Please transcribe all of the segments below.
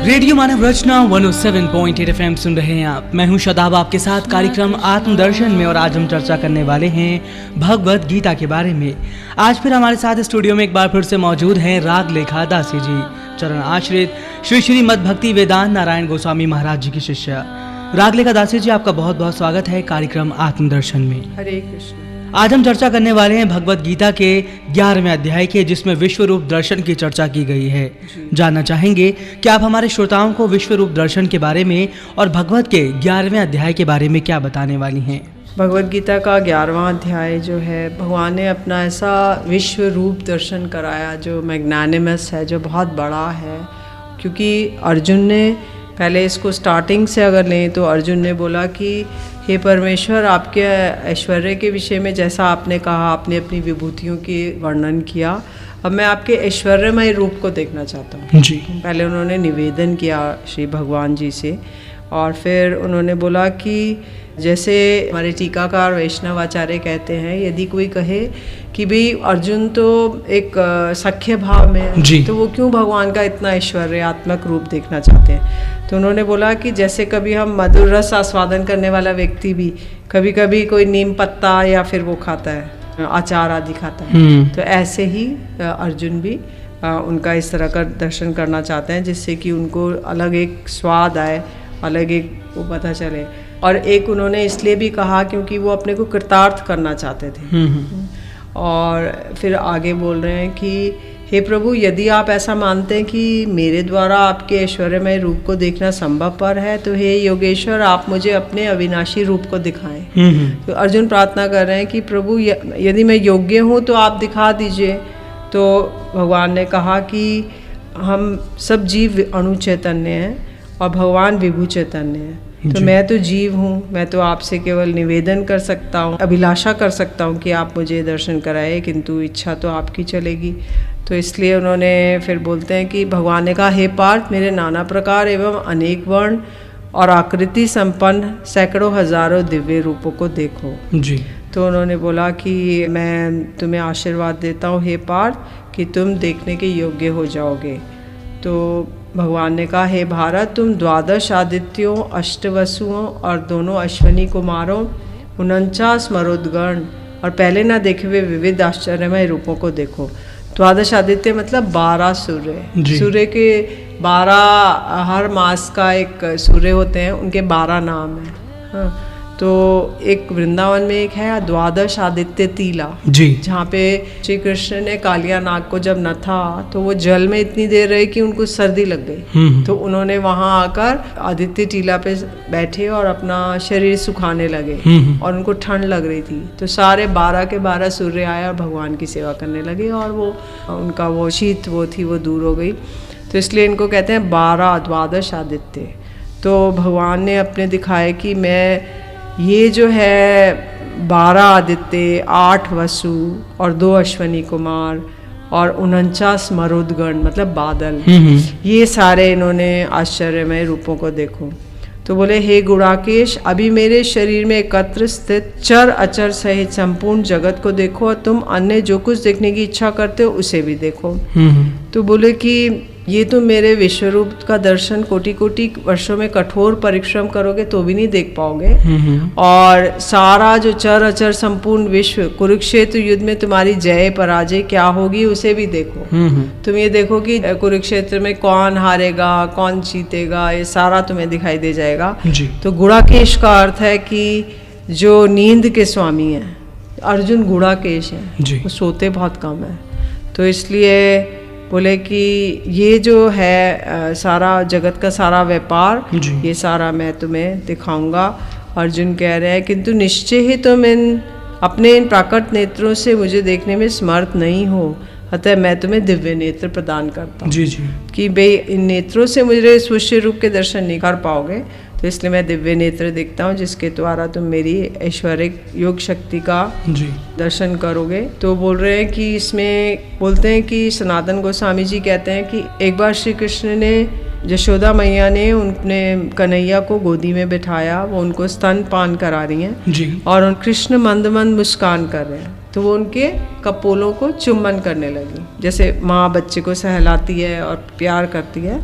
Radio Manav Rachna 107.8 FM सुन रहे हैं आप। मैं हूं शादाब, आपके साथ कार्यक्रम आत्मदर्शन में। और आज हम चर्चा करने वाले हैं भगवत गीता के बारे में। आज फिर हमारे साथ स्टूडियो में एक बार फिर से मौजूद हैं रागलेखा दासी जी, चरण आश्रित श्री श्री मद भक्ति वेदांत नारायण गोस्वामी महाराज जी की शिष्या। रागलेखा दासी जी, आपका बहुत बहुत स्वागत है कार्यक्रम आत्मदर्शन में। हरे कृष्ण। आज हम चर्चा करने वाले हैं भगवत गीता के 11वें अध्याय के, जिसमें विश्व रूप दर्शन की चर्चा की गई है। जानना चाहेंगे कि आप हमारे श्रोताओं को विश्व रूप दर्शन के बारे में और भगवत के 11वें अध्याय के बारे में क्या बताने वाली हैं। भगवत गीता का 11वां अध्याय जो है, भगवान ने अपना ऐसा विश्व रूप दर्शन कराया जो मैग्नानिमस है, जो बहुत बड़ा है। क्योंकि अर्जुन ने पहले इसको स्टार्टिंग से अगर लें तो अर्जुन ने बोला कि हे परमेश्वर, आपके ऐश्वर्य के विषय में जैसा आपने कहा, आपने अपनी विभूतियों की वर्णन किया, अब मैं आपके ऐश्वर्यमय रूप को देखना चाहता हूँ जी। पहले उन्होंने निवेदन किया श्री भगवान जी से, और फिर उन्होंने बोला कि जैसे हमारे टीकाकार वैष्णवाचार्य कहते हैं, यदि कोई कहे कि भाई अर्जुन तो एक सख्य भाव में है, तो वो क्यों भगवान का इतना ऐश्वर्यात्मक रूप देखना चाहते हैं। तो उन्होंने बोला कि जैसे कभी हम मधुर रस आस्वादन करने वाला व्यक्ति भी कभी कभी कोई नीम पत्ता या फिर वो खाता है, अचार आदि खाता है, तो ऐसे ही अर्जुन भी उनका इस तरह का दर्शन करना चाहते हैं, जिससे कि उनको अलग एक स्वाद आए, अलग एक वो पता चले। और एक उन्होंने इसलिए भी कहा क्योंकि वो अपने को कृतार्थ करना चाहते थे। और फिर आगे बोल रहे हैं कि हे प्रभु, यदि आप ऐसा मानते हैं कि मेरे द्वारा आपके ऐश्वर्यमय रूप को देखना संभवपर है, तो हे योगेश्वर, आप मुझे अपने अविनाशी रूप को दिखाएं। तो अर्जुन प्रार्थना कर रहे हैं कि प्रभु, यदि मैं योग्य हूँ तो आप दिखा दीजिए। तो भगवान ने कहा कि हम सब जीव अणु चैतन्य हैं और भगवान विभू चैतन्य हैं। तो मैं तो जीव हूँ, मैं तो आपसे केवल निवेदन कर सकता हूँ, अभिलाषा कर सकता हूँ कि आप मुझे दर्शन कराए, किंतु इच्छा तो आपकी चलेगी। तो इसलिए उन्होंने फिर बोलते हैं कि भगवान ने कहा, हे पार्थ, मेरे नाना प्रकार एवं अनेक वर्ण और आकृति संपन्न सैकड़ों हजारों दिव्य रूपों को देखो जी। तो उन्होंने बोला कि मैं तुम्हें आशीर्वाद देता हूँ हे पार्थ, कि तुम देखने के योग्य हो जाओगे। तो भगवान ने कहा, हे भारत, तुम 12 आदित्यों, 8 वसुओं और दोनों अश्वनी कुमारों, 49 मरुदगण और पहले ना देखे हुए विविध आश्चर्यमय रूपों को देखो। 12 आदित्य मतलब 12 सूर्य। सूर्य के 12, हर मास का एक सूर्य होते हैं, उनके 12 नाम हैं। हाँ, तो एक वृंदावन में एक है 12 आदित्य टीला जी, जहाँ पे श्री कृष्ण ने कालिया नाग को जब नथा तो वो जल में इतनी देर रहे कि उनको सर्दी लग गई। तो उन्होंने वहाँ आकर आदित्य टीला पे बैठे और अपना शरीर सुखाने लगे और उनको ठंड लग रही थी। तो सारे 12 के 12 सूर्य आए और भगवान की सेवा करने लगे, और वो उनका वो शीत वो थी वो दूर हो गई। तो इसलिए इनको कहते हैं 12 आदित्य। तो भगवान ने अपने दिखाए कि मैं ये जो है 12 आदित्य, 8 वसु और 2 अश्वनी कुमार और 49 मरुदगण मतलब बादल, ये सारे इन्होंने आश्चर्यमय रूपों को देखो। तो बोले, हे गुणाकेश, अभी मेरे शरीर में एकत्र स्थित चर अचर सहित संपूर्ण जगत को देखो, और तुम अन्य जो कुछ देखने की इच्छा करते हो उसे भी देखो। तो बोले कि ये तो मेरे विश्वरूप का दर्शन कोटि कोटि वर्षों में कठोर परिश्रम करोगे तो भी नहीं देख पाओगे, और सारा जो चर अचर संपूर्ण विश्व, कुरुक्षेत्र युद्ध में तुम्हारी जय पराजय क्या होगी उसे भी देखो। तुम ये देखो कि कुरुक्षेत्र में कौन हारेगा कौन जीतेगा, ये सारा तुम्हें दिखाई दे जाएगा जी। तो गुणाकेश का अर्थ है कि जो नींद के स्वामी है, अर्जुन गुणाकेश है, वो सोते बहुत कम है। तो इसलिए बोले कि ये जो है सारा जगत का सारा व्यापार, ये सारा मैं तुम्हें दिखाऊंगा। अर्जुन कह रहे हैं, किंतु निश्चय ही तुम अपने इन प्राकट नेत्रों से मुझे देखने में समर्थ नहीं हो, अतः मैं तुम्हें दिव्य नेत्र प्रदान करता हूँ कि भाई इन नेत्रों से मुझे स्वच्छ रूप के दर्शन नहीं कर पाओगे, तो इसलिए मैं दिव्य नेत्र देखता हूँ जिसके द्वारा तुम मेरी ऐश्वरिक योग शक्ति का दर्शन करोगे। तो बोल रहे हैं कि इसमें बोलते हैं कि सनातन गोस्वामी जी कहते हैं कि एक बार श्री कृष्ण ने, यशोदा मैया ने उनने कन्हैया को गोदी में बिठाया, वो उनको स्तन पान करा रही हैं और उन कृष्ण मंद मंद मुस्कान कर रहे हैं। तो वो उनके कपोलों को चुम्बन करने लगी, जैसे माँ बच्चे को सहलाती है और प्यार करती है।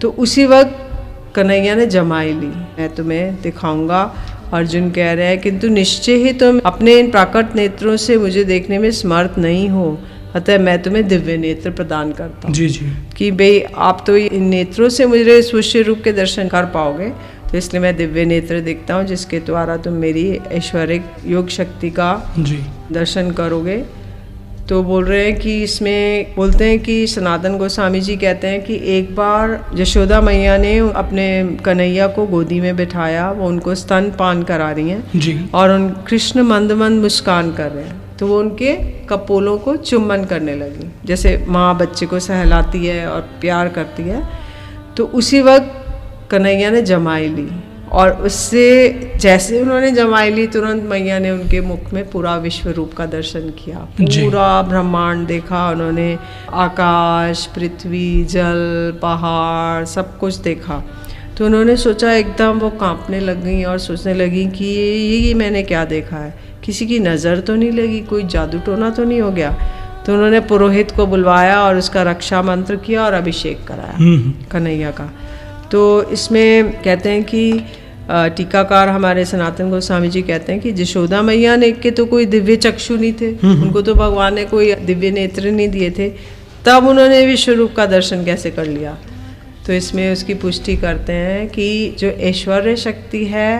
तो उसी वक्त कन्हैया ने जमाई ली, मैं तुम्हें दिखाऊंगा। अर्जुन कह रहे हैं किंतु निश्चय ही तुम अपने इन प्राकट नेत्रों से मुझे देखने में समर्थ नहीं हो, अतः मैं तुम्हें दिव्य नेत्र प्रदान करता हूँ। जी जी। कि भाई आप तो इन नेत्रों से मुझे सुष्य रूप के दर्शन कर पाओगे, तो इसलिए मैं दिव्य नेत्र देखता हूँ जिसके द्वारा तुम मेरी ऐश्वर्य योग शक्ति का जी दर्शन करोगे। तो बोल रहे हैं कि इसमें बोलते हैं कि सनातन गोस्वामी जी कहते हैं कि एक बार यशोदा मैया ने अपने कन्हैया को गोदी में बिठाया, वो उनको स्तन पान करा रही हैं जी। और उन कृष्ण मंद मंद मुस्कान कर रहे हैं, तो वो उनके कपोलों को चुम्बन करने लगी, जैसे माँ बच्चे को सहलाती है और प्यार करती है। तो उसी वक्त कन्हैया ने जमाई ली, और उससे जैसे उन्होंने जमाई ली तुरंत मैया ने उनके मुख में पूरा विश्व रूप का दर्शन किया, पूरा ब्रह्मांड देखा उन्होंने, आकाश, पृथ्वी, जल, पहाड़, सब कुछ देखा। तो उन्होंने सोचा, एकदम वो कांपने लग गई और सोचने लगी कि ये मैंने क्या देखा है, किसी की नज़र तो नहीं लगी, कोई जादू टोना तो नहीं हो गया। तो उन्होंने पुरोहित को बुलवाया और उसका रक्षा मंत्र किया और अभिषेक कराया कन्हैया का। तो इसमें कहते हैं कि टीकाकार हमारे सनातन गोस्वामी जी कहते हैं कि यशोदा मैया ने के तो कोई दिव्य चक्षु नहीं थे, उनको तो भगवान ने कोई दिव्य नेत्र नहीं दिए थे, तब उन्होंने विश्व रूप का दर्शन कैसे कर लिया। तो इसमें उसकी पुष्टि करते हैं कि जो ऐश्वर्य शक्ति है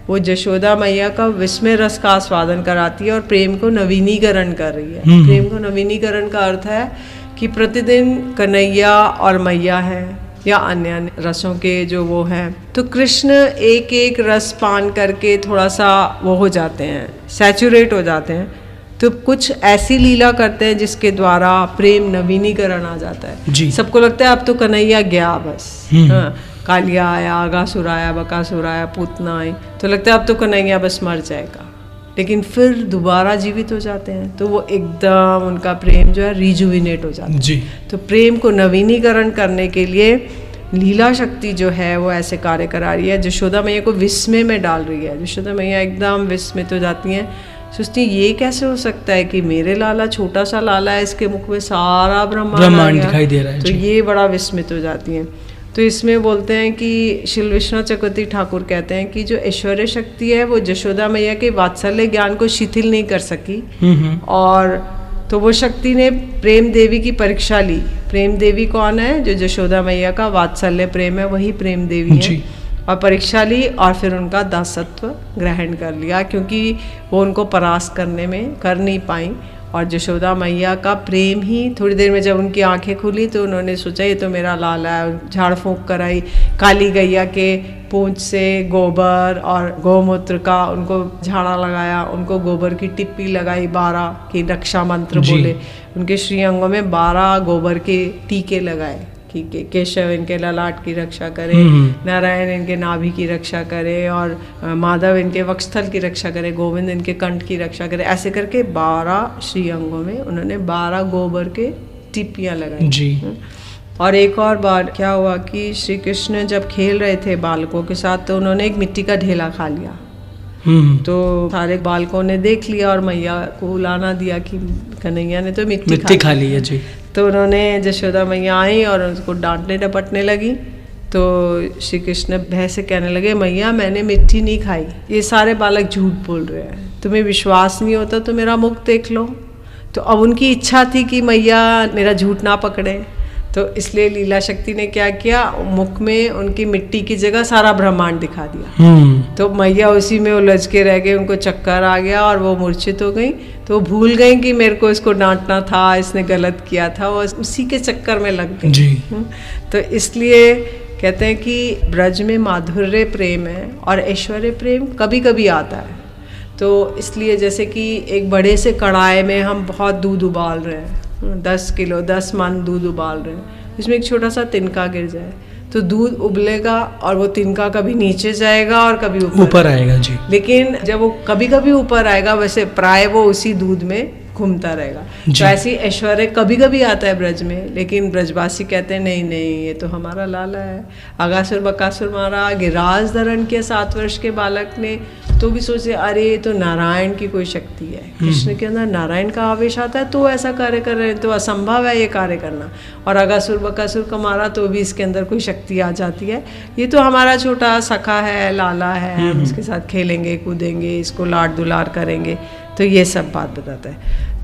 वो यशोदा मैया का विस्मय रस का आस्वादन कराती है और प्रेम को नवीनीकरण कर रही है। प्रेम को नवीनीकरण का अर्थ है कि प्रतिदिन कन्हैया और मैया है या अन्य रसों के जो वो हैं, तो कृष्ण एक एक रस पान करके थोड़ा सा वो हो जाते हैं, सैचुरेट हो जाते हैं, तो कुछ ऐसी लीला करते हैं जिसके द्वारा प्रेम नवीनीकरण आ जाता है। सबको लगता है अब तो कन्हैया गया बस, हाँ, कालिया आया, आगासुर आया, बकासुर आया, पूतना आई, तो लगता है अब तो कन्हैया बस मर जाएगा, लेकिन फिर दोबारा जीवित हो जाते हैं, तो वो एकदम उनका प्रेम जो है रिजुविनेट हो जाता है जी। तो प्रेम को नवीनीकरण करने के लिए लीला शक्ति जो है वो ऐसे कार्य करा रही है, यशोदा मैया को विस्मय में डाल रही है। यशोदा मैया एकदम विस्मित हो जाती हैं, सोचती है ये कैसे हो सकता है कि मेरे लाला, छोटा सा लाला है, इसके मुख में सारा ब्रह्मांड दिखाई दे रहा है, तो ये बड़ा विस्मित हो जाती हैं। तो इसमें बोलते हैं कि श्री विश्वनाथ चक्रवर्ती ठाकुर कहते हैं कि जो ऐश्वर्य शक्ति है वो यशोदा मैया के वात्सल्य ज्ञान को शिथिल नहीं कर सकी, और तो वो शक्ति ने प्रेम देवी की परीक्षा ली। प्रेम देवी कौन है? जो यशोदा मैया का वात्सल्य प्रेम है, वही प्रेम देवी है, और परीक्षा ली और फिर उनका दासत्व ग्रहण कर लिया, क्योंकि वो उनको परास्त करने में कर नहीं पाई। और यशोदा मैया का प्रेम ही थोड़ी देर में जब उनकी आंखें खुली तो उन्होंने सोचा ये तो मेरा लाला है, झाड़ फूंक कराई, काली गैया के पूंछ से गोबर और गौमूत्र का उनको झाड़ा लगाया, उनको गोबर की टिप्पी लगाई, 12 की रक्षा मंत्र बोले, उनके श्री अंगों में 12 गोबर के टीके लगाए कि केशव इनके ललाट की रक्षा करे, नारायण इनके नाभि की रक्षा करे, और माधव इनके वक्षस्थल की रक्षा करे, गोविंद इनके कंठ की रक्षा करे। ऐसे करके 12 श्री अंगों में उन्होंने 12 गोबर के टिप्पियाँ लगाई जी। और एक और बार क्या हुआ कि श्री कृष्ण जब खेल रहे थे बालकों के साथ, तो उन्होंने एक मिट्टी का ढेला खा लिया। तो सारे बालकों ने देख लिया और मैया को उलाना दिया कि कन्हैया ने तो मिट्टी खा ली है जी। तो उन्होंने यशोदा मैया आई और उसको डांटने डपटने लगी। तो श्री कृष्ण भय से कहने लगे, मैया मैंने मिट्टी नहीं खाई, ये सारे बालक झूठ बोल रहे हैं, तुम्हें विश्वास नहीं होता तो मेरा मुख देख लो। तो अब उनकी इच्छा थी कि मैया मेरा झूठ ना पकड़े, तो इसलिए लीला शक्ति ने क्या किया, मुख में उनकी मिट्टी की जगह सारा ब्रह्मांड दिखा दिया। तो मैया उसी में उलझ के रह गए, उनको चक्कर आ गया और वो मूर्छित हो गई। तो वो भूल गई कि मेरे को इसको डांटना था, इसने गलत किया था, वो उसी के चक्कर में लग गई। तो इसलिए कहते हैं कि ब्रज में माधुर्य प्रेम है और ऐश्वर्य प्रेम कभी कभी आता है। तो इसलिए जैसे कि एक बड़े से कढ़ाई में हम बहुत दूध उबाल रहे हैं, 10 किलो 10 मन दूध उबाल रहे हैं, इसमें एक छोटा सा तिनका गिर जाए तो दूध उबलेगा और वो तिनका कभी नीचे जाएगा और कभी ऊपर आएगा जी। लेकिन जब वो कभी कभी ऊपर आएगा, वैसे प्राय वो उसी दूध में घूमता रहेगा। तो ऐसी ऐश्वर्य कभी कभी आता है ब्रज में, लेकिन ब्रजवासी कहते हैं नहीं नहीं, ये तो हमारा लाला है। अगासुर बकासुर मारा, गिरिराज धारण किया 7 वर्ष के बालक ने, तो भी सोचे अरे ये तो नारायण की कोई शक्ति है, कृष्ण के अंदर नारायण का आवेश आता है तो ऐसा कार्य कर रहे हैं, तो असंभव है ये कार्य करना। और अगासुर बकासुर का मारा तो भी इसके अंदर कोई शक्ति आ जाती है, ये तो हमारा छोटा सखा है, लाला है, हम इसके साथ खेलेंगे कूदेंगे, इसको लाड दुलार करेंगे, तो ये सब बात बताता है।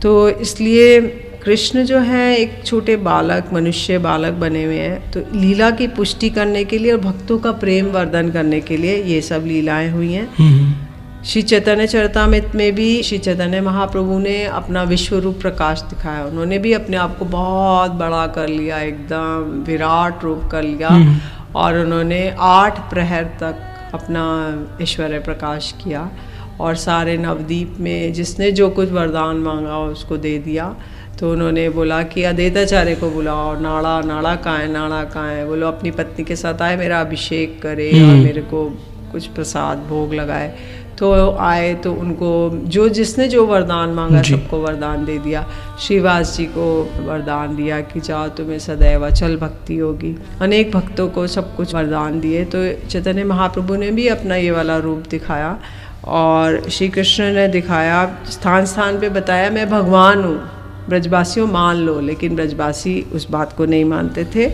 तो इसलिए कृष्ण जो है एक छोटे बालक, मनुष्य बालक बने हुए हैं, तो लीला की पुष्टि करने के लिए और भक्तों का प्रेम वर्धन करने के लिए ये सब लीलाएं हुई हैं। श्री चैतन्य चरितामृत में भी श्री चैतन्य महाप्रभु ने अपना विश्व रूप प्रकाश दिखाया। उन्होंने भी अपने आप को बहुत बड़ा कर लिया, एकदम विराट रूप कर लिया, और उन्होंने 8 प्रहर तक अपना ऐश्वर्य प्रकाश किया, और सारे नवद्वीप में जिसने जो कुछ वरदान मांगा उसको दे दिया। तो उन्होंने बोला कि अद्वैताचार्य को बुलाओ, नाड़ा नाड़ा कहाँ है, नाड़ा कहाँ है, बोलो अपनी पत्नी के साथ आए, मेरा अभिषेक करे और मेरे को कुछ प्रसाद भोग लगाए। तो आए तो उनको जो जिसने जो वरदान मांगा सबको वरदान दे दिया। श्रीवास जी को वरदान दिया कि जाओ तुम्हें सदैव अचल भक्ति होगी। अनेक भक्तों को सब कुछ वरदान दिए। तो चैतन्य महाप्रभु ने भी अपना ये वाला रूप दिखाया, और श्री कृष्ण ने दिखाया, स्थान स्थान पे बताया मैं भगवान हूँ, ब्रजवासियों मान लो। लेकिन ब्रजवासी उस बात को नहीं मानते थे,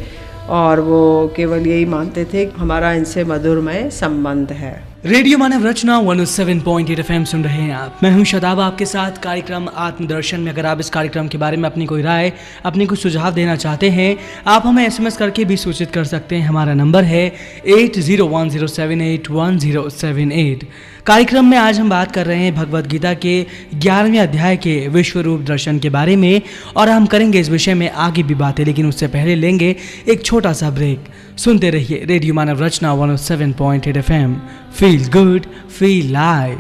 और वो केवल यही मानते थे कि हमारा इनसे मधुरमय संबंध है। रेडियो मानव रचना 107.8 FM सुन रहे हैं आप। मैं हूं शदाब आपके साथ कार्यक्रम आत्मदर्शन में। अगर आप इस कार्यक्रम के बारे में अपनी कोई राय, अपनी कुछ सुझाव देना चाहते हैं, आप हमें SMS करके भी सूचित कर सकते हैं। हमारा नंबर है 8010781078। कार्यक्रम में आज हम बात कर रहे हैं भगवद गीता के 11वें अध्याय के विश्व रूप दर्शन के बारे में, और हम करेंगे इस विषय में आगे भी बातें, लेकिन उससे पहले लेंगे एक छोटा सा ब्रेक। सुनते रहिए radio Manav Rachna 107.8 FM। Feel good, feel live.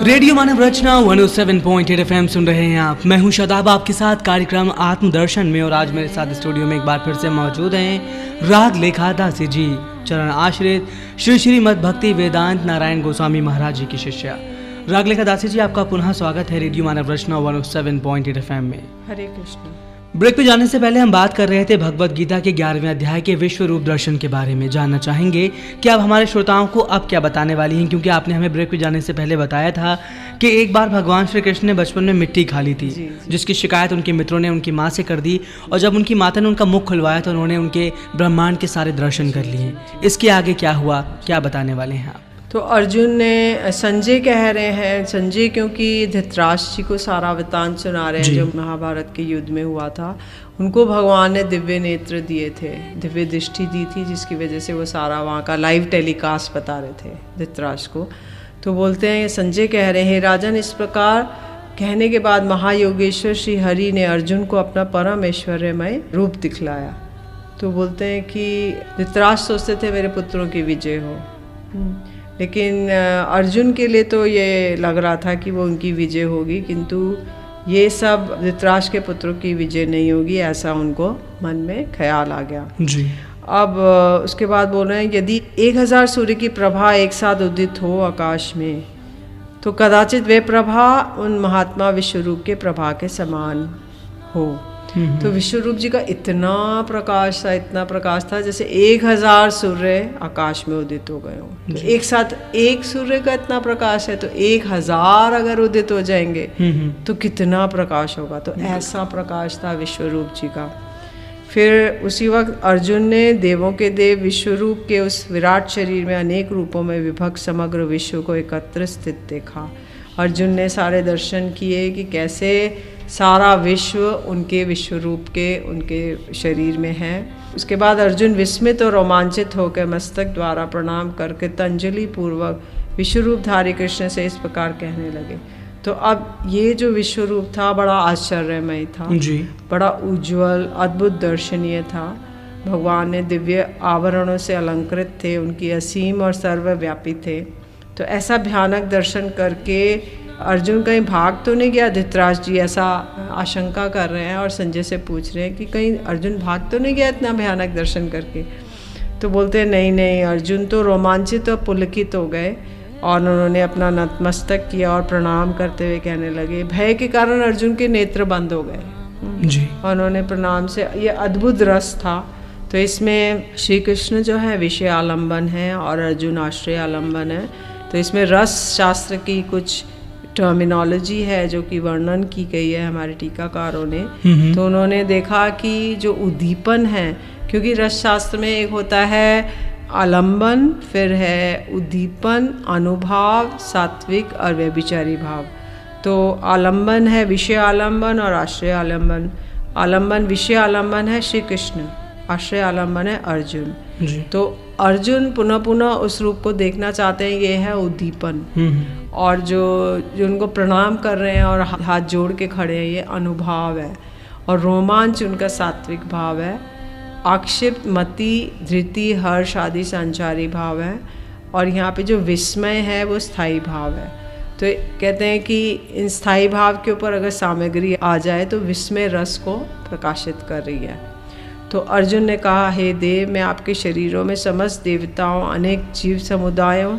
Radio Manav Rachna 107.8 FM सुन रहे हैं आप। मैं हूं शदाब आपके साथ कार्यक्रम आत्मदर्शन में, और आज मेरे साथ स्टूडियो में एक बार फिर से मौजूद हैं राग लेखा दासी जी, चरण आश्रित श्री श्रीमद् भक्ति वेदांत नारायण गोस्वामी महाराज जी की शिष्या। राग लेखा दासी जी, आपका पुनः स्वागत है रेडियो मानव रचना 107.8 FM में। हरे कृष्ण। ब्रेक पे जाने से पहले हम बात कर रहे थे भगवद गीता के 11वें अध्याय के विश्व रूप दर्शन के बारे में। जानना चाहेंगे कि आप हमारे श्रोताओं को अब क्या बताने वाली हैं, क्योंकि आपने हमें ब्रेक पे जाने से पहले बताया था कि एक बार भगवान श्री कृष्ण ने बचपन में मिट्टी खा ली थी, जिसकी शिकायत उनके मित्रों ने उनकी माँ से कर दी, और जब उनकी माता ने उनका मुख खुलवाया तो उन्होंने उनके ब्रह्मांड के सारे दर्शन कर लिए। इसके आगे क्या हुआ, क्या बताने वाले हैं आप? तो अर्जुन ने, संजय कह रहे हैं, संजय क्योंकि धृतराष्ट्र जी को सारा वृत्तांत सुना रहे हैं जो महाभारत के युद्ध में हुआ था। उनको भगवान ने दिव्य नेत्र दिए थे, दिव्य दृष्टि दी थी, जिसकी वजह से वो सारा वहाँ का लाइव टेलीकास्ट बता रहे थे धृतराष्ट्र को। तो बोलते हैं, संजय कह रहे हैं, राजन, इस प्रकार कहने के बाद महायोगेश्वर श्री हरि ने अर्जुन को अपना परम ऐश्वर्यमय रूप दिखलाया। तो बोलते हैं कि धृतराष्ट्र सोचते थे मेरे पुत्रों की विजय हो, लेकिन अर्जुन के लिए तो ये लग रहा था कि वो उनकी विजय होगी, किंतु ये सब धृतराष्ट्र के पुत्रों की विजय नहीं होगी, ऐसा उनको मन में ख्याल आ गया जी। अब उसके बाद बोल रहे हैं, यदि 1000 सूर्य की प्रभा एक साथ उदित हो आकाश में, तो कदाचित वे प्रभा उन महात्मा विश्वरूप के प्रभा के समान हो। तो विश्वरूप जी का इतना प्रकाश था, इतना प्रकाश था, जैसे 1000 सूर्य आकाश में उदित हो गए हो। तो एक साथ एक सूर्य का इतना प्रकाश है, तो 1000 अगर उदित हो जाएंगे तो कितना प्रकाश होगा। तो ऐसा प्रकाश था विश्वरूप जी का। फिर उसी वक्त अर्जुन ने देवों के देव विश्वरूप के उस विराट शरीर में अनेक रूपों में विभक्त समग्र विश्व को एकत्र स्थित देखा। अर्जुन ने सारे दर्शन किए कि कैसे सारा विश्व उनके विश्वरूप के, उनके शरीर में है। उसके बाद अर्जुन विस्मित और रोमांचित होकर मस्तक द्वारा प्रणाम करके तंजलि पूर्वक विश्वरूपधारी कृष्ण से इस प्रकार कहने लगे। तो अब ये जो विश्वरूप था बड़ा आश्चर्यमय था जी, बड़ा उज्जवल अद्भुत दर्शनीय था। भगवान ने दिव्य आभरणों से अलंकृत थे, उनकी असीम और सर्वव्यापी थे। तो ऐसा भयानक दर्शन करके अर्जुन कहीं भाग तो नहीं गया। धृतराष्ट्र जी ऐसा आशंका कर रहे हैं और संजय से पूछ रहे हैं कि कहीं अर्जुन भाग तो नहीं गया इतना भयानक दर्शन करके। तो बोलते हैं नहीं नहीं, अर्जुन तो रोमांचित और पुलकित हो गए और उन्होंने अपना नतमस्तक किया और प्रणाम करते हुए कहने लगे। भय के कारण अर्जुन के नेत्र बंद हो गए जी, और उन्होंने प्रणाम से, ये अद्भुत रस था। तो इसमें श्री कृष्ण जो है विषय आलम्बन है और अर्जुन आश्रय आलम्बन है। तो इसमें रस शास्त्र की कुछ टर्मिनोलॉजी है जो कि वर्णन की गई है हमारे टीकाकारों ने। तो उन्होंने देखा कि जो उद्दीपन है, क्योंकि रस शास्त्र में एक होता है आलम्बन, फिर है उद्दीपन, अनुभाव, सात्विक और व्यभिचारी भाव। तो आलम्बन है विषय आलम्बन और आश्रय आलम्बन। आलम्बन विषय आलम्बन है श्री कृष्ण, आश्रय आलम्बन है अर्जुन जी। तो अर्जुन पुनः पुनः उस रूप को देखना चाहते हैं, ये है उद्दीपन। और जो उनको प्रणाम कर रहे हैं और हाथ जोड़ के खड़े हैं, ये अनुभाव है। और रोमांच उनका सात्विक भाव है। आक्षिप्त, मति, धृति, हर्ष आदि संचारी भाव है। और यहाँ पे जो विस्मय है वो स्थायी भाव है। तो कहते हैं कि इन स्थायी भाव के ऊपर अगर सामग्री आ जाए तो विस्मय रस को प्रकाशित कर रही है। तो अर्जुन ने कहा, हे देव, मैं आपके शरीरों में समस्त देवताओं, अनेक जीव समुदायों,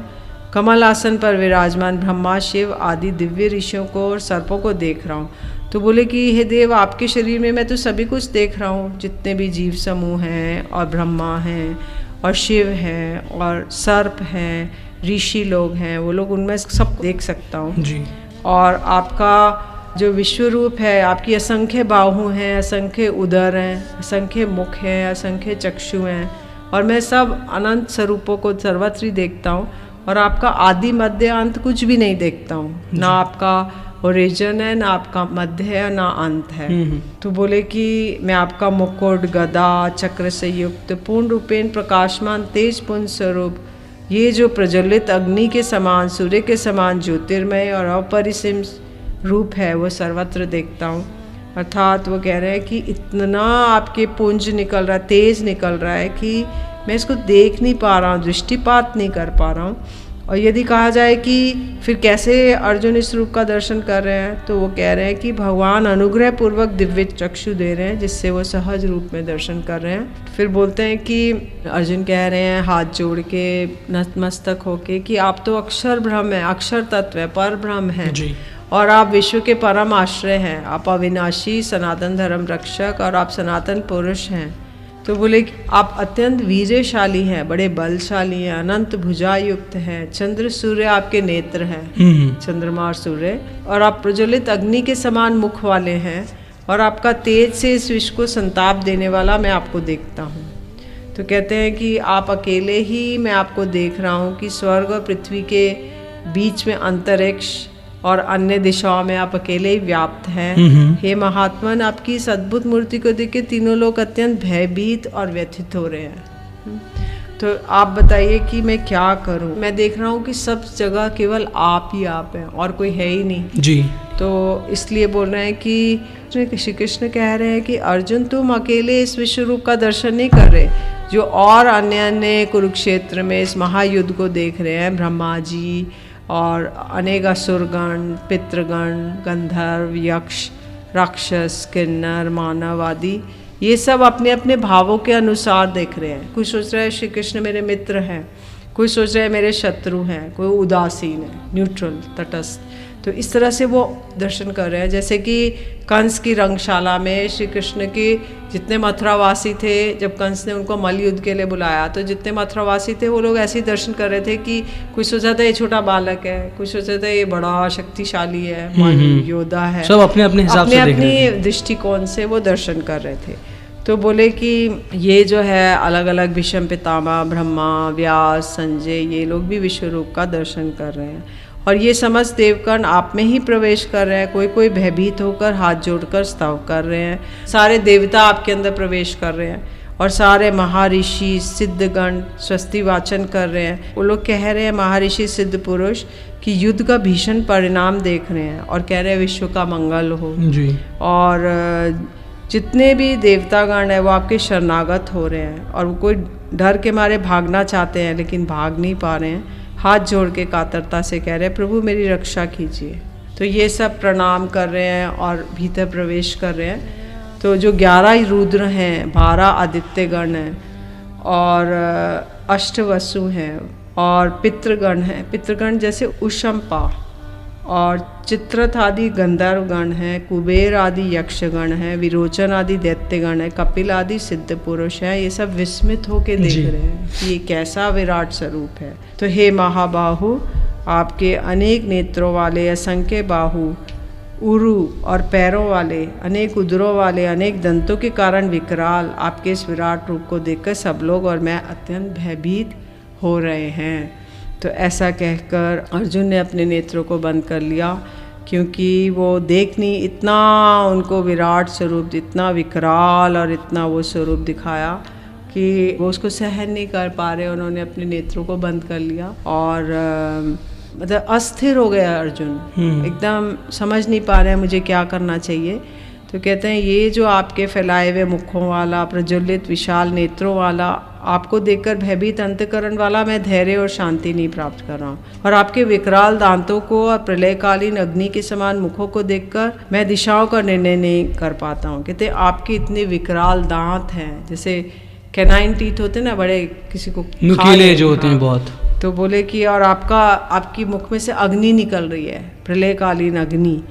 कमल आसन पर विराजमान ब्रह्मा, शिव आदि दिव्य ऋषियों को और सर्पों को देख रहा हूँ। तो बोले कि हे देव, आपके शरीर में मैं तो सभी कुछ देख रहा हूँ, जितने भी जीव समूह हैं और ब्रह्मा हैं और शिव हैं और सर्प हैं, ऋषि लोग हैं, वो लोग उनमें सब देख सकता हूँ जी। और आपका जो विश्व रूप है, आपकी असंख्य बाहु हैं, असंख्य उदर हैं, असंख्य मुख हैं, असंख्य चक्षु हैं और मैं सब अनंत स्वरूपों को सर्वत्र देखता हूँ और आपका आदि मध्य अंत कुछ भी नहीं देखता हूँ। ना आपका ओरिजिन है, ना आपका मध्य है, ना अंत है। तो बोले कि मैं आपका मुकुट, गदा, चक्र से युक्त पूर्ण रूपेण प्रकाशमान तेज पुंज स्वरूप, ये जो प्रज्वलित अग्नि के समान, सूर्य के समान ज्योतिर्मय और अपरिसीम रूप है, वो सर्वत्र देखता हूँ। अर्थात वो कह रहे हैं कि इतना आपके पुंज निकल रहा है, तेज निकल रहा है कि मैं इसको देख नहीं पा रहा हूँ, दृष्टिपात नहीं कर पा रहा हूँ। और यदि कहा जाए कि फिर कैसे अर्जुन इस रूप का दर्शन कर रहे हैं, तो वो कह रहे हैं कि भगवान अनुग्रह पूर्वक दिव्य चक्षु दे रहे हैं, जिससे वो सहज रूप में दर्शन कर रहे हैं। फिर बोलते हैं कि अर्जुन कह रहे हैं हाथ जोड़ के, नतमस्तक होके, कि आप तो अक्षर ब्रह्म है, अक्षर तत्व है, पर ब्रह्म है जी। और आप विश्व के परम आश्रय हैं, आप अविनाशी सनातन धर्म रक्षक और आप सनातन पुरुष हैं। तो बोले आप अत्यंत वीर्यशाली हैं, बड़े बलशाली हैं, अनंत भुजा युक्त हैं, चंद्र सूर्य आपके नेत्र हैं, चंद्रमा और सूर्य, और आप प्रज्वलित अग्नि के समान मुख वाले हैं और आपका तेज से इस विश्व को संताप देने वाला मैं आपको देखता हूँ। तो कहते हैं कि आप अकेले ही, मैं आपको देख रहा हूँ कि स्वर्ग और पृथ्वी के बीच में अंतरिक्ष और अन्य दिशाओं में आप अकेले ही व्याप्त हैं। हे महात्मन, आपकी इस अद्भुत मूर्ति को देख के तीनों लोग अत्यंत भयभीत और व्यथित हो रहे हैं। तो आप बताइए कि मैं क्या करूं? मैं देख रहा हूं कि सब जगह केवल आप ही आप हैं और कोई है ही नहीं जी। तो इसलिए बोल रहे हैं कि श्री कृष्ण कह रहे हैं कि अर्जुन, तुम अकेले इस विश्व रूप का दर्शन नहीं कर रहे, जो और अन्य अन्य कुरुक्षेत्र में इस महायुद्ध को देख रहे हैं, ब्रह्मा जी और अनेक असुरगण, पितृगण, गंधर्व, यक्ष, राक्षस, किन्नर, मानव आदि, ये सब अपने अपने भावों के अनुसार देख रहे हैं। कोई सोच रहा है श्री कृष्ण मेरे मित्र हैं, कोई सोच रहा है मेरे शत्रु हैं, कोई उदासीन है, न्यूट्रल, तटस्थ। तो इस तरह से वो दर्शन कर रहे हैं। जैसे कि कंस की रंगशाला में श्री कृष्ण के जितने मथुरावासी थे, जब कंस ने उनको मल्ल युद्ध के लिए बुलाया तो जितने मथुरावासी थे वो लोग ऐसे ही दर्शन कर रहे थे कि कोई सोचा था ये छोटा बालक है, कोई सोचा था ये बड़ा शक्तिशाली है, योद्धा है। सब अपने अपने हिसाब से देख रहे थे, अपने दृष्टिकोण से वो दर्शन कर रहे थे। तो बोले कि ये जो है अलग अलग भीष्म पितामह, ब्रह्मा, व्यास, संजय, ये लोग भी विश्व रूप का दर्शन कर रहे हैं और ये समस्त देवगण आप में ही प्रवेश कर रहे हैं। कोई कोई भयभीत होकर हाथ जोड़कर स्तव कर रहे हैं, सारे देवता आपके अंदर प्रवेश कर रहे हैं और सारे महर्षि सिद्धगण स्वस्ति वाचन कर रहे हैं। वो लोग कह रहे हैं, महर्षि सिद्ध पुरुष, कि युद्ध का भीषण परिणाम देख रहे हैं और कह रहे हैं विश्व का मंगल हो जी। और जितने भी देवतागण हैं वो आपके शरणागत हो रहे हैं और वो कोई डर के मारे भागना चाहते हैं लेकिन भाग नहीं पा रहे हैं, हाथ जोड़ के कातरता से कह रहे हैं प्रभु मेरी रक्षा कीजिए। तो ये सब प्रणाम कर रहे हैं और भीतर प्रवेश कर रहे हैं। तो जो 11 रुद्र हैं, 12 आदित्यगण हैं और अष्टवसु हैं और पितृगण हैं। पितृगण जैसे उशंपा और चित्रथ आदि गंधर्वगण हैं, कुबेर आदि यक्षगण हैं, विरोचन आदि दैत्यगण हैं, कपिल आदि सिद्ध पुरुष हैं। ये सब विस्मित होके देख रहे हैं कि ये कैसा विराट स्वरूप है। तो हे महाबाहु, आपके अनेक नेत्रों वाले, असंख्य बाहु, उरु और पैरों वाले, अनेक उदरों वाले, अनेक दंतों के कारण विकराल आपके इस विराट रूप को देखकर सब लोग और मैं अत्यंत भयभीत हो रहे हैं। तो ऐसा कहकर अर्जुन ने अपने नेत्रों को बंद कर लिया, क्योंकि वो देख नहीं, इतना उनको विराट स्वरूप, इतना विकराल और इतना वो स्वरूप दिखाया कि वो उसको सहन नहीं कर पा रहे। उन्होंने अपने नेत्रों को बंद कर लिया और मतलब अस्थिर हो गया अर्जुन, एकदम समझ नहीं पा रहे हैं मुझे क्या करना चाहिए। तो कहते हैं ये जो आपके फैलाए हुए मुखों वाला, प्रज्वलित विशाल नेत्रों वाला, आपको देखकर भयभीत अंतकरण वाला मैं धैर्य और शांति नहीं प्राप्त कर रहा हूँ, और आपके विकराल दांतों को और प्रलयकालीन अग्नि के समान मुखों को देखकर मैं दिशाओं का निर्णय नहीं कर पाता हूँ। कहते आपके इतने विकराल दांत हैं, जैसे कैनाइन टीथ होते ना, बड़े किसी को नुकीले जो होते हैं बहुत। तो बोले कि और आपकी मुख में से अग्नि निकल रही है, प्रलयकालीन अग्नि।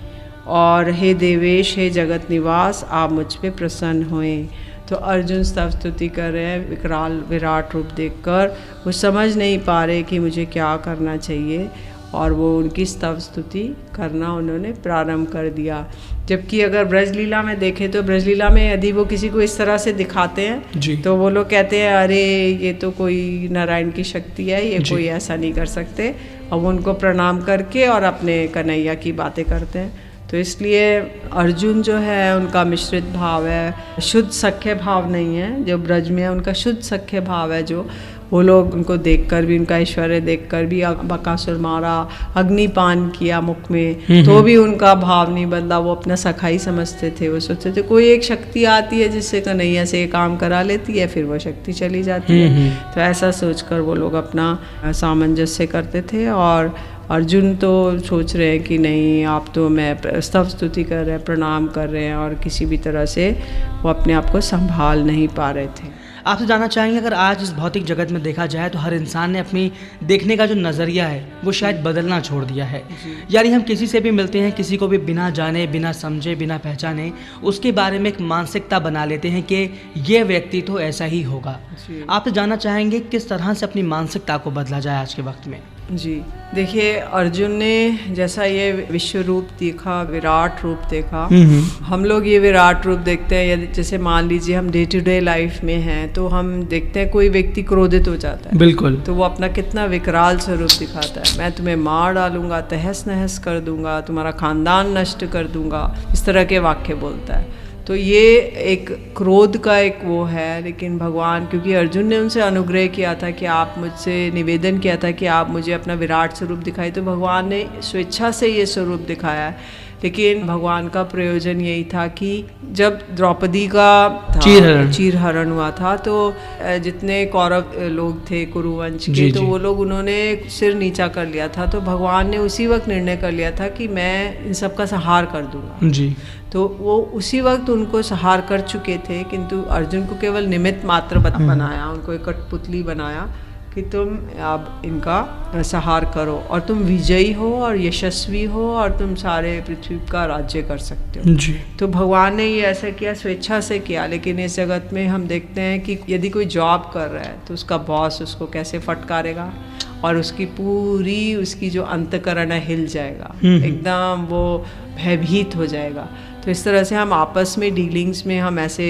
और हे देवेश, हे जगत निवास, आप मुझ पे प्रसन्न होएं। तो अर्जुन स्तव स्तुति कर रहे हैं विकराल विराट रूप देखकर। वो समझ नहीं पा रहे कि मुझे क्या करना चाहिए और वो उनकी स्तव स्तुति करना उन्होंने प्रारंभ कर दिया। जबकि अगर ब्रजलीला में देखें तो ब्रजलीला में यदि वो किसी को इस तरह से दिखाते हैं तो वो लोग कहते हैं अरे ये तो कोई नारायण की शक्ति है, ये कोई ऐसा नहीं कर सकते, और वो उनको प्रणाम करके और अपने कन्हैया की बातें करते हैं। तो इसलिए अर्जुन जो है उनका मिश्रित भाव है, शुद्ध सख्य भाव नहीं है। जो ब्रज में है उनका शुद्ध सख्य भाव है, जो वो लोग उनको देखकर भी, उनका ऐश्वर्य देखकर भी, बकासुर मारा, अग्निपान किया मुख में, तो भी उनका भाव नहीं बदला। वो अपना सखा ही समझते थे। वो सोचते थे कोई एक शक्ति आती है जिससे कन्हैया से ये काम करा लेती है, फिर वो शक्ति चली जाती है। तो ऐसा सोचकर वो लोग अपना सामंजस्य करते थे। और अर्जुन तो सोच रहे हैं कि नहीं, आप तो मैं स्तव स्तुति कर रहे हैं, प्रणाम कर रहे हैं, और किसी भी तरह से वो अपने आप को संभाल नहीं पा रहे थे। आपसे जानना चाहेंगे, अगर आज इस भौतिक जगत में देखा जाए तो हर इंसान ने अपनी देखने का जो नज़रिया है वो शायद बदलना छोड़ दिया है। यानी हम किसी से भी मिलते हैं, किसी को भी बिना जाने, बिना समझे, बिना पहचाने उसके बारे में एक मानसिकता बना लेते हैं कि ये व्यक्ति तो ऐसा ही होगा। आपसे जानना चाहेंगे किस तरह से अपनी मानसिकता को बदला जाए आज के वक्त में। जी, देखिए अर्जुन ने जैसा ये विश्व रूप देखा, विराट रूप देखा, हम लोग ये विराट रूप देखते हैं। यदि जैसे मान लीजिए हम डे टू डे लाइफ में हैं तो हम देखते हैं कोई व्यक्ति क्रोधित हो जाता है, बिल्कुल, तो वो अपना कितना विकराल स्वरूप दिखाता है। मैं तुम्हें मार डालूंगा, तहस नहस कर दूंगा, तुम्हारा खानदान नष्ट कर दूंगा, इस तरह के वाक्य बोलता है। तो ये एक क्रोध का एक वो है। लेकिन भगवान, क्योंकि अर्जुन ने उनसे अनुग्रह किया था कि आप मुझसे निवेदन किया था कि आप मुझे अपना विराट स्वरूप दिखाई, तो भगवान ने स्वेच्छा से ये स्वरूप दिखाया है। लेकिन भगवान का प्रयोजन यही था कि जब द्रौपदी का चीरहरण हुआ था तो जितने कौरव लोग थे कुरुवंश के, तो वो लोग उन्होंने सिर नीचा कर लिया था। तो भगवान ने उसी वक्त निर्णय कर लिया था कि मैं इन सब का संहार कर दूंगा जी। तो वो उसी वक्त उनको संहार कर चुके थे, किंतु अर्जुन को केवल निमित्त मात्र बनाया, उनको एक कठपुतली बनाया कि तुम अब इनका संहार करो और तुम विजयी हो और यशस्वी हो और तुम सारे पृथ्वी का राज्य कर सकते हो जी। तो भगवान ने ये ऐसा किया, स्वेच्छा से किया। लेकिन इस जगत में हम देखते हैं कि यदि कोई जॉब कर रहा है तो उसका बॉस उसको कैसे फटकारेगा और उसकी जो अंतःकरण है हिल जाएगा, एकदम वो भयभीत हो जाएगा। तो इस तरह से हम आपस में डीलिंग्स में हम ऐसे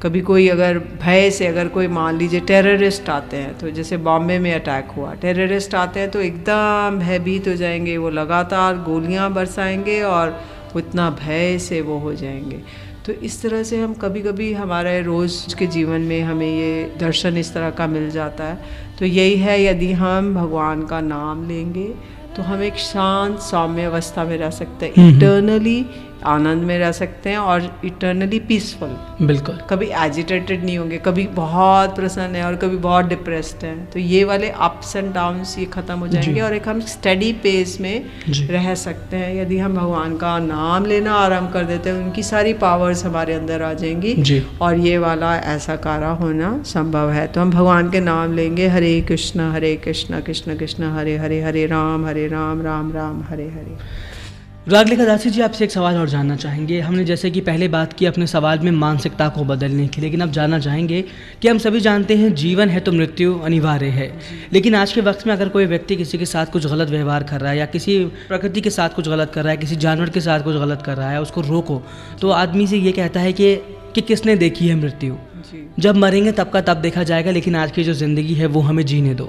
कभी कोई अगर भय से, अगर कोई मान लीजिए टेररिस्ट आते हैं, तो जैसे बॉम्बे में अटैक हुआ, टेररिस्ट आते हैं तो एकदम भयभीत हो जाएंगे, वो लगातार गोलियां बरसाएंगे और उतना भय से वो हो जाएंगे। तो इस तरह से हम कभी कभी हमारे रोज़ के जीवन में हमें ये दर्शन इस तरह का मिल जाता है। तो यही है, यदि हम भगवान का नाम लेंगे तो हम एक शांत सौम्य अवस्था में रह सकते हैं, इटर्नली आनंद में रह सकते हैं और इटर्नली पीसफुल। बिल्कुल, कभी एजिटेटेड नहीं होंगे, कभी बहुत प्रसन्न है और कभी बहुत डिप्रेस्ड है। तो ये वाले अप्स एंड डाउन्स ये ख़त्म हो जाएंगे और एक हम स्टडी पेस में रह सकते हैं। यदि हम भगवान का नाम लेना आरंभ कर देते हैं, उनकी सारी पावर्स हमारे अंदर आ जाएंगी और ये वाला ऐसा कार्य होना संभव है। तो हम भगवान के नाम लेंगे, हरे कृष्ण कृष्ण कृष्ण हरे हरे, हरे राम राम राम हरे हरे। रागलेखा दासी जी, आपसे एक सवाल और जानना चाहेंगे। हमने जैसे कि पहले बात की अपने सवाल में मानसिकता को बदलने की, लेकिन अब जानना चाहेंगे कि हम सभी जानते हैं जीवन है तो मृत्यु अनिवार्य है, लेकिन आज के वक्त में अगर कोई व्यक्ति किसी के साथ कुछ गलत व्यवहार कर रहा है या किसी प्रकृति के साथ कुछ गलत कर रहा है, किसी जानवर के साथ कुछ गलत कर रहा है, उसको रोको, तो आदमी से ये कहता है कि किसने देखी है मृत्यु, जब मरेंगे तब का तब देखा जाएगा, लेकिन आज की जो ज़िंदगी है वो हमें जीने दो।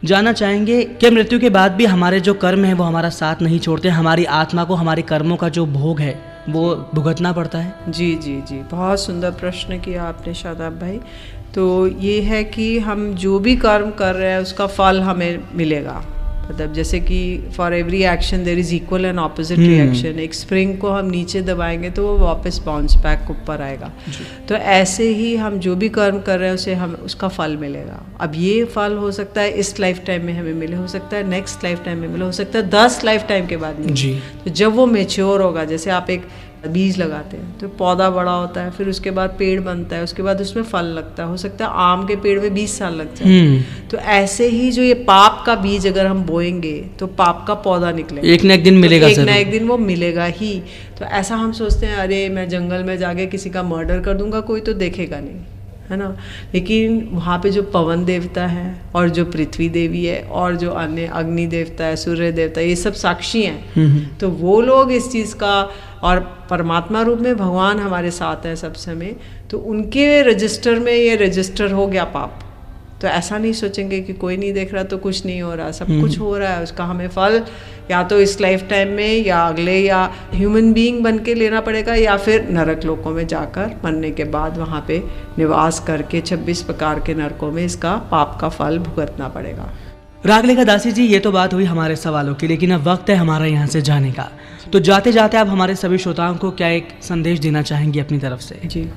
जानना चाहेंगे कि मृत्यु के बाद भी हमारे जो कर्म है वो हमारा साथ नहीं छोड़ते, हमारी आत्मा को हमारे कर्मों का जो भोग है वो भुगतना पड़ता है। जी जी जी, बहुत सुंदर प्रश्न किया आपने शादाब भाई। तो ये है कि हम जो भी कर्म कर रहे हैं उसका फल हमें मिलेगा। मतलब जैसे कि for every action there is equal and opposite reaction. एक स्प्रिंग को हम नीचे दबाएंगे तो वो वापस बाउंस बैक ऊपर आएगा। तो ऐसे ही हम जो भी कर्म कर रहे हैं उसे हम उसका फल मिलेगा। अब ये फल हो सकता है इस लाइफ टाइम में हमें मिले, हो सकता है नेक्स्ट लाइफ टाइम में मिले, हो सकता है 10 लाइफ टाइम के बाद मिले। तो जब वो मेच्योर होगा, जैसे आप एक बीज लगाते हैं तो पौधा बड़ा होता है, फिर उसके बाद पेड़ बनता है, उसके बाद उसमें फल लगता है, हो सकता है आम के पेड़ में 20 साल लग जाए। तो ऐसे ही जो ये पाप का बीज अगर हम बोएंगे तो पाप का पौधा निकलेगा, एक न एक दिन मिलेगा, एक न एक दिन वो मिलेगा ही। तो ऐसा हम सोचते हैं अरे मैं जंगल में जाके किसी का मर्डर कर दूंगा, कोई तो देखेगा नहीं, है ना। लेकिन वहाँ पे जो पवन देवता है और जो पृथ्वी देवी है और जो अन्य अग्नि देवता है, सूर्य देवता है, ये सब साक्षी हैं। तो वो लोग इस चीज़ का, और परमात्मा रूप में भगवान हमारे साथ है सब समय, तो उनके रजिस्टर में ये रजिस्टर हो गया पाप। तो ऐसा नहीं सोचेंगे कि कोई नहीं देख रहा तो कुछ नहीं हो रहा, सब कुछ हो रहा है। उसका हमें फल या तो इस लाइफ टाइम में या अगले, या ह्यूमन बीइंग बन के लेना पड़ेगा, या फिर नरक लोकों में जाकर मरने के बाद वहाँ पे निवास करके 26 प्रकार के नरकों में इसका पाप का फल भुगतना पड़ेगा। रागलेखा दासी जी, ये तो बात हुई हमारे सवालों की, लेकिन अब वक्त है हमारा यहाँ से जाने का। तो जाते जाते आप हमारे सभी श्रोताओं को क्या एक संदेश देना चाहेंगे अपनी तरफ से? जी,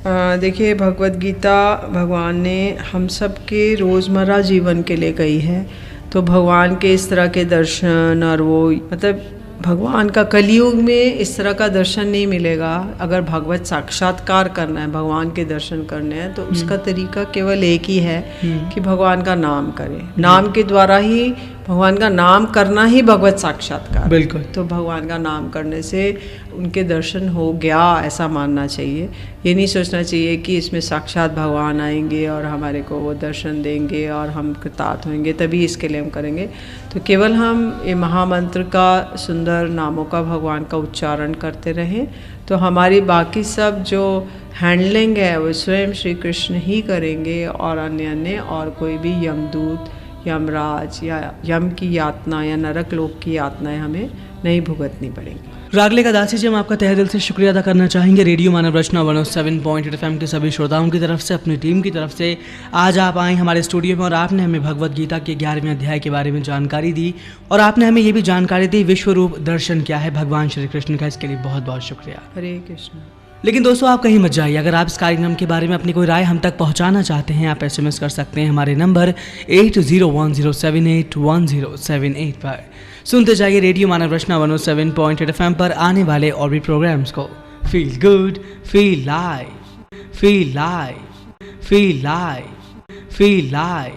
देखिए भगवत गीता भगवान ने हम सब के रोज़मर्रा जीवन के लिए कही है। तो भगवान के इस तरह के दर्शन, और वो मतलब भगवान का कलयुग में इस तरह का दर्शन नहीं मिलेगा। अगर भगवत साक्षात्कार करना है, भगवान के दर्शन करने हैं, तो उसका तरीका केवल एक ही है कि भगवान का नाम करें। नाम के द्वारा ही भगवान का नाम करना ही भगवत साक्षात्कार। बिल्कुल। तो भगवान का नाम करने से उनके दर्शन हो गया ऐसा मानना चाहिए। ये नहीं सोचना चाहिए कि इसमें साक्षात भगवान आएंगे और हमारे को वो दर्शन देंगे और हम कृतार्थ होंगे तभी इसके लिए हम करेंगे। तो केवल हम ये महामंत्र का, सुंदर नामों का, भगवान का उच्चारण करते रहें तो हमारी बाकी सब जो हैंडलिंग है वो स्वयं श्री कृष्ण ही करेंगे और अन्य और कोई भी यमदूत, यमराज या यम की यातना या नरक लोक की यातनाएं हमें नहीं भुगतनी पड़ेंगी। रागले का दासी जी, हम आपका तहे दिल से शुक्रिया अदा करना चाहेंगे रेडियो मानव रचना 107.8 FM के सभी श्रोताओं की तरफ से, अपनी टीम की तरफ से। आज आप आए हमारे स्टूडियो में और आपने हमें भगवत गीता के 11वें अध्याय के बारे में जानकारी दी और आपने हमें ये भी जानकारी दी विश्व रूप दर्शन क्या है भगवान श्री कृष्ण का। इसके लिए बहुत बहुत शुक्रिया। हरे कृष्ण। लेकिन दोस्तों, आप कहीं मत जाइए। अगर आप इस कार्यक्रम के बारे में अपनी कोई राय हम तक पहुंचाना चाहते हैं, आप SMS कर सकते हैं हमारे नंबर 8010781078 पर। सुनते जाइए रेडियो मानव रचना 107.8 FM पर आने वाले और भी प्रोग्राम्स को। Feel good, feel live, feel live, feel live, feel live.